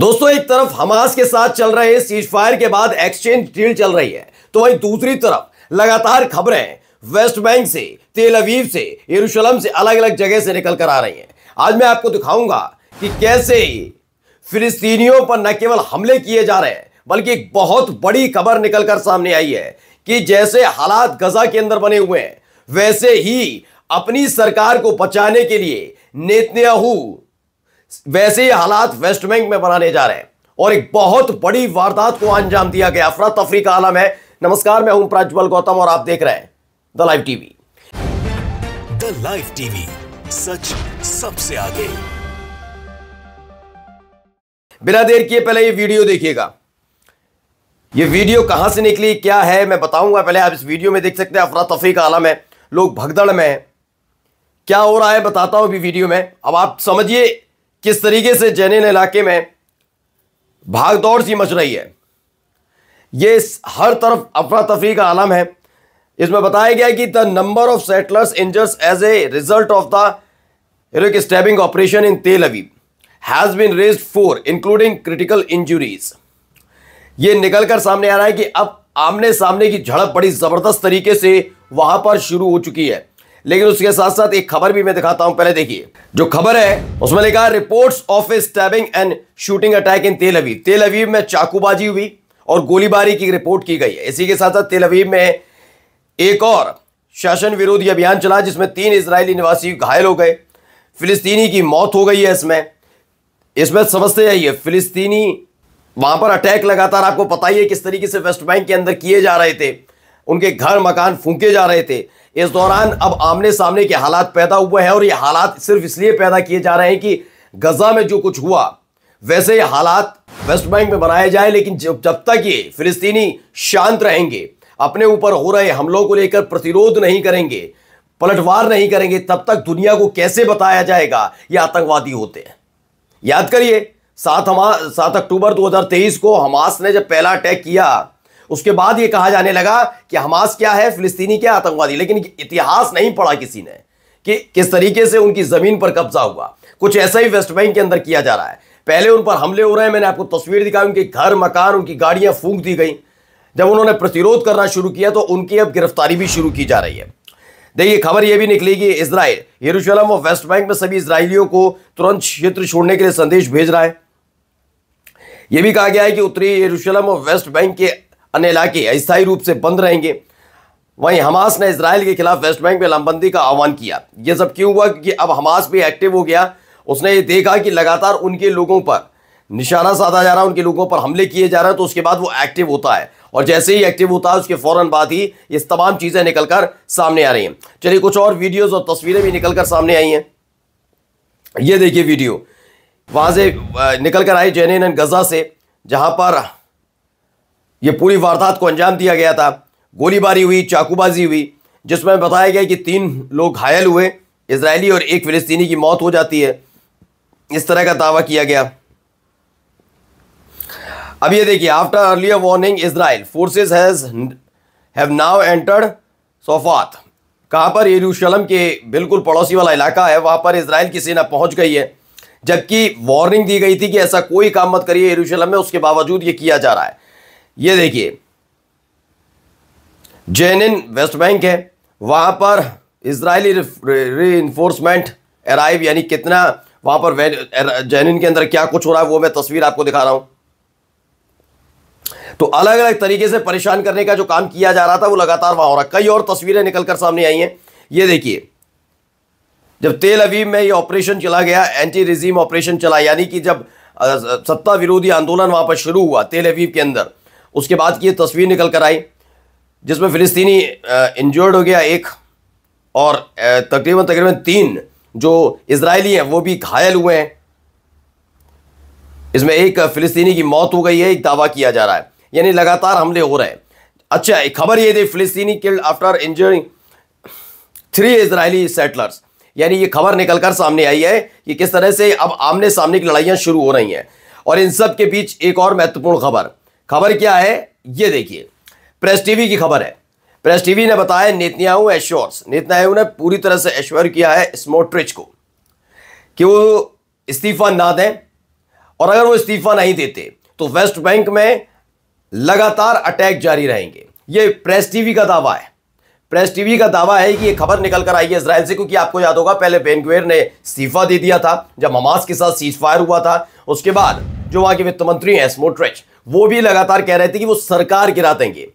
दोस्तों, एक तरफ हमास के साथ चल रहे सीज फायर के बाद एक्सचेंज डील चल रही है, तो वहीं दूसरी तरफ लगातार खबरें वेस्ट बैंक से, तेल अवीव से, यरूशलेम से, अलग अलग जगह से निकल कर आ रही हैं। आज मैं आपको दिखाऊंगा कि कैसे फिलिस्तीनियों पर न केवल हमले किए जा रहे हैं, बल्कि एक बहुत बड़ी खबर निकलकर सामने आई है कि जैसे हालात गजा के अंदर बने हुए हैं, वैसे ही अपनी सरकार को बचाने के लिए नेतन्याहू वैसे ही हालात वेस्ट बैंक में बनाने जा रहे हैं और एक बहुत बड़ी वारदात को अंजाम दिया गया। अफरा तफरी का आलम है। नमस्कार, मैं हूं प्रज्वल गौतम और आप देख रहे हैं the live TV. The live TV, सच सबसे आगे। बिना देर किए पहले ये वीडियो देखिएगा। ये वीडियो कहां से निकली, क्या है, मैं बताऊंगा। पहले आप इस वीडियो में देख सकते हैं अफरा तफरी का आलम है, लोग भगदड़ में हैं। क्या हो रहा है बताता हूं अभी वीडियो में। अब आप समझिए किस तरीके से जेनिन इलाके में भागदौड़ सी मच रही है। ये हर तरफ अफरा तफरी का आलम है। इसमें बताया गया कि the number of settlers injures as a result of the stabbing operation in Tel Aviv has been raised 4 including critical injuries. ये निकलकर सामने आ रहा है कि अब आमने सामने की झड़प बड़ी जबरदस्त तरीके से वहां पर शुरू हो चुकी है। लेकिन उसके साथ साथ एक खबर भी मैं दिखाता हूं। पहले देखिए जो खबर है उसमें लिखा है reports of A stabbing and shooting attack in Tel Aviv. तेल अवीव में चाकूबाजी हुई और गोलीबारी की रिपोर्ट की गई है। इसी के साथ साथ तेल अवीव में एक और शासन विरोधी अभियान चला जिसमें 3 इजरायली निवासी घायल हो गए, फिलिस्तीनी की मौत हो गई है। इसमें समझते जाइए, फिलिस्तीनी वहां पर अटैक लगातार आपको पता ही है किस तरीके से वेस्ट बैंक के अंदर किए जा रहे थे, उनके घर मकान फूंके जा रहे थे। इस दौरान अब आमने सामने के हालात पैदा हुए हैं और ये हालात सिर्फ इसलिए पैदा किए जा रहे हैं कि गजा में जो कुछ हुआ वैसे ये हालात वेस्ट बैंक में बनाए जाए। लेकिन जब तक ये फिलिस्तीनी शांत रहेंगे, अपने ऊपर हो रहे हमलों को लेकर प्रतिरोध नहीं करेंगे, पलटवार नहीं करेंगे, तब तक दुनिया को कैसे बताया जाएगा ये आतंकवादी होते हैं। याद करिए 7 अक्टूबर 2023 को हमास ने जब पहला अटैक किया, उसके बाद ये कहा जाने लगा कि हमास क्या है, फिलिस्तीनी क्या, आतंकवादी। लेकिन इतिहास नहीं पढ़ा किसी ने कि किस तरीके से उनकी जमीन पर कब्जा हुआ। कुछ ऐसा ही वेस्ट बैंक के अंदर किया जा रहा है। पहले उन पर हमले हो रहे हैं, मैंने आपको तस्वीर दिखाई, उनके घर मकान, उनकी गाड़ियां फूंक दी गई। जब उन्होंने प्रतिरोध करना शुरू किया तो उनकी अब गिरफ्तारी भी शुरू की जा रही है। देखिए खबर यह भी निकली कि इजराइल यरूशलेम और वेस्ट बैंक में सभी इजरायलियों को तुरंत क्षेत्र छोड़ने के लिए संदेश भेज रहा है। यह भी कहा गया है कि उत्तरी यरूशलेम और वेस्ट बैंक के अन्य इलाके अस्थायी रूप से बंद रहेंगे। वहीं हमास ने इजराइल के खिलाफ वेस्ट बैंक में लामबंदी का आह्वान किया। यह सब क्यों हुआ? क्योंकि अब हमास भी एक्टिव हो गया। उसने ये देखा कि लगातार उनके लोगों पर निशाना साधा जा रहा है, उनके लोगों पर हमले किए जा रहे हैं, तो उसके बाद वो एक्टिव होता है। और जैसे ही एक्टिव होता है उसके फौरन बाद ही ये तमाम चीजें निकलकर सामने आ रही हैं। चलिए कुछ और वीडियोज और तस्वीरें भी निकलकर सामने आई हैं। ये देखिए वीडियो वहां से निकलकर आई जेनिन एंड गजा से, जहां पर यह पूरी वारदात को अंजाम दिया गया था। गोलीबारी हुई, चाकूबाजी हुई, जिसमें बताया गया कि 3 लोग घायल हुए, इजरायली और 1 फिलिस्तीनी की मौत हो जाती है, इस तरह का दावा किया गया। अब ये देखिए, after earlier warning Israel forces have now entered सोफात। कहां पर? यरूशलेम के बिल्कुल पड़ोसी वाला इलाका है, वहां पर इजराइल की सेना पहुंच गई है। जबकि वार्निंग दी गई थी कि ऐसा कोई काम मत करिए यरूशलेम में, उसके बावजूद ये किया जा रहा है। ये देखिए जेनिन वेस्ट बैंक है, वहां पर इजरायली रीइंफोर्समेंट अराइव, यानी कितना वहां पर जेनिन के अंदर क्या कुछ हो रहा है वो मैं तस्वीर आपको दिखा रहा हूं। तो अलग अलग तरीके से परेशान करने का जो काम किया जा रहा था वो लगातार वहां हो रहा है। कई और तस्वीरें निकलकर सामने आई हैं। ये देखिए जब तेल अवीव में ये ऑपरेशन चला गया, एंटी रिजीम ऑपरेशन चला, यानी कि जब सत्ता विरोधी आंदोलन वहां पर शुरू हुआ तेल अवीव के अंदर, उसके बाद की ये तस्वीर निकल कर आई जिसमें फिलिस्तीनी इंजर्ड हो गया एक, और तकरीबन 3 जो इजरायली हैं वो भी घायल हुए हैं। इसमें एक फिलिस्तीनी की मौत हो गई है, एक दावा किया जा रहा है। यानी लगातार हमले हो रहे हैं। अच्छा, एक खबर ये थी, Palestinian killed after injuring 3 Israeli settlers. यानी ये खबर निकलकर सामने आई है कि किस तरह से अब आमने सामने की लड़ाइयां शुरू हो रही हैं। और इन सब के बीच एक और महत्वपूर्ण खबर क्या है? ये देखिए, प्रेस टीवी की खबर है। प्रेस टीवी ने बताया नेतन्याहू ने पूरी तरह से एश्योर किया है स्मोट्रिच को कि वो इस्तीफा ना दें और अगर वो इस्तीफा नहीं देते तो वेस्ट बैंक में लगातार अटैक जारी रहेंगे। ये प्रेस टीवी का दावा है। प्रेस टीवी का दावा है कि ये खबर निकल कर आई है इजराइल से, क्योंकि आपको याद होगा पहले बेन गुवेर ने इस्तीफा दे दिया था जब हमास के साथ सीज फायर हुआ था। उसके बाद जो वहां के वित्त मंत्री हैं स्मोट्रिच, वो भी लगातार कह रहे थे कि वो सरकार गिरा देंगे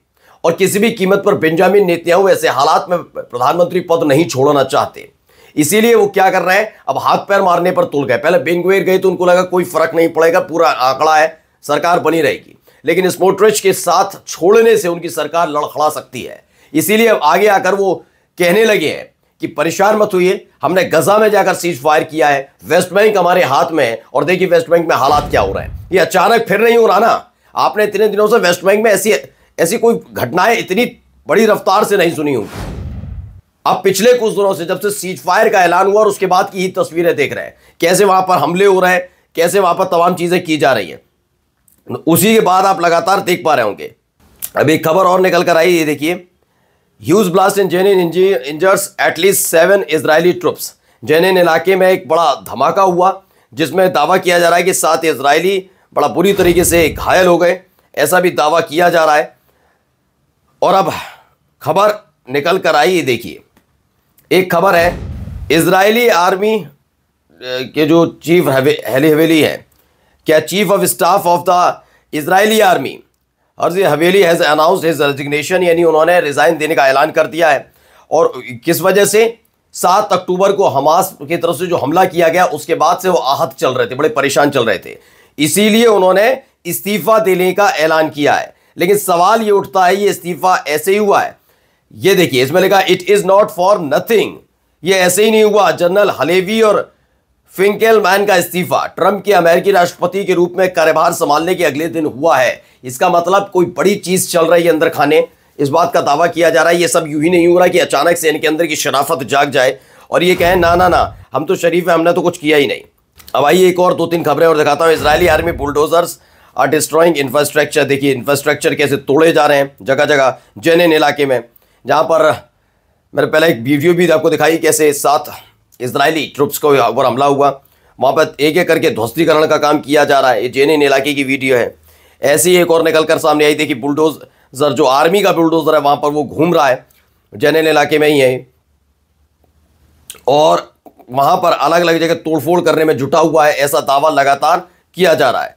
और किसी भी कीमत पर बेंजामिन नेतन्याहू ऐसे हालात में प्रधानमंत्री पद नहीं छोड़ना चाहते। इसीलिए वो क्या कर रहे हैं, अब हाथ पैर मारने पर तुल गए। पहले बेन गुवेर गए तो उनको लगा कोई फर्क नहीं पड़ेगा, पूरा आंकड़ा है, सरकार बनी रहेगी, लेकिन स्मोट्रिच के साथ छोड़ने से उनकी सरकार लड़खड़ा सकती है। इसीलिए अब आगे आकर वो कहने लगे हैं कि परेशान मत होइए, हमने गजा में जाकर सीज फायर किया है, वेस्ट बैंक हमारे हाथ में है और देखिए वेस्ट बैंक में हालात क्या हो रहे हैं। ये अचानक फिर नहीं हो रहा ना, आपने इतने दिनों से वेस्ट बैंक में ऐसी कोई घटनाएं इतनी बड़ी रफ्तार से नहीं सुनी होंगी। अब पिछले कुछ दिनों से जब से सीज फायर का ऐलान हुआ और उसके बाद की ही तस्वीरें देख रहे हैं, कैसे वहां पर हमले हो रहे हैं, कैसे वहां पर तमाम चीजें की जा रही हैं। उसी के बाद आप लगातार देख पा रहे होंगे। अब एक खबर और निकल कर आई, ये देखिए, huge blast in Jenin injures at least 7 Israeli troops. Jenin इलाके में एक बड़ा धमाका हुआ जिसमें दावा किया जा रहा है कि 7 इजरायली बड़ा बुरी तरीके से घायल हो गए, ऐसा भी दावा किया जा रहा है। और अब खबर निकल कर आई, देखिए एक खबर है, इजरायली आर्मी के जो चीफ हवेली है, क्या chief of staff of the Israeli army Herzi Haveli has announced his resignation, यानी उन्होंने रिजाइन देने का ऐलान कर दिया है। और किस वजह से, 7 अक्टूबर को हमास की तरफ से जो हमला किया गया उसके बाद से वो आहत चल रहे थे, बड़े परेशान चल रहे थे, इसीलिए उन्होंने इस्तीफा देने का ऐलान किया है। लेकिन सवाल ये उठता है, ये इस्तीफा ऐसे ही हुआ है? ये देखिए इसमें लिखा it is not for nothing, ये ऐसे ही नहीं हुआ। जनरल हलेवी और फिंकेलमैन का इस्तीफा ट्रंप के अमेरिकी राष्ट्रपति के रूप में कार्यभार संभालने के अगले दिन हुआ है। इसका मतलब कोई बड़ी चीज चल रही है अंदर खाने, इस बात का दावा किया जा रहा है। ये सब यूं ही नहीं हो रहा कि अचानक से इनके अंदर की शराफत जाग जाए और ये कहें ना ना ना हम तो शरीफ है, हमने तो कुछ किया ही नहीं। अब आइए एक और 2-3 खबरें और दिखाता हूं। Israeli army bulldozers are destroying infrastructure. देखिए इंफ्रास्ट्रक्चर कैसे तोड़े जा रहे हैं जगह जगह जेनिन इलाके में, जहां पर मैंने पहले एक वीडियो भी आपको दिखाई कैसे 7 इजरायली ट्रुप्स को ऊपर हमला हुआ, वहां पर एक एक करके ध्वस्तीकरण का काम किया जा रहा है। ये जेनिन इलाके की वीडियो है। ऐसी एक और निकलकर सामने आई, देखिए बुलडोजर जो आर्मी का बुलडोजर है वहां पर वो घूम रहा है, जेनिन इलाके में ही है और वहां पर अलग अलग जगह तोड़फोड़ करने में जुटा हुआ है, ऐसा दावा लगातार किया जा रहा है।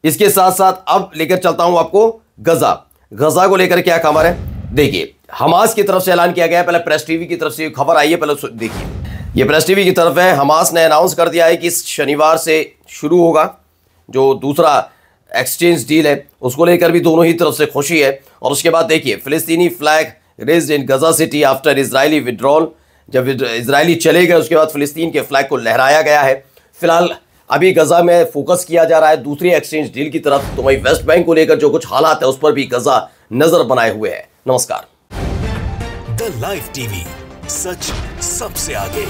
इसके साथ साथ अब लेकर चलता हूं आपको गजा को लेकर क्या खबर है। देखिए हमास की तरफ से ऐलान किया गया, पहले प्रेस टीवी की तरफ से खबर आई है, पहले देखिए ये प्रेस टीवी की तरफ है। हमास ने अनाउंस कर दिया है कि इस शनिवार से शुरू होगा जो दूसरा एक्सचेंज डील है, उसको लेकर भी दोनों ही तरफ से खुशी है। और उसके बाद देखिए Palestinian flag raised in Gaza City after Israeli withdrawal, जब इजरायली चले गए उसके बाद फिलिस्तीन के फ्लैग को लहराया गया है। फिलहाल अभी गजा में फोकस किया जा रहा है दूसरी एक्सचेंज डील की तरफ, तो वही वेस्ट बैंक को लेकर जो कुछ हालात है उस पर भी गजा नजर बनाए हुए है। नमस्कार। द लाइव टीवी, सच सबसे आगे।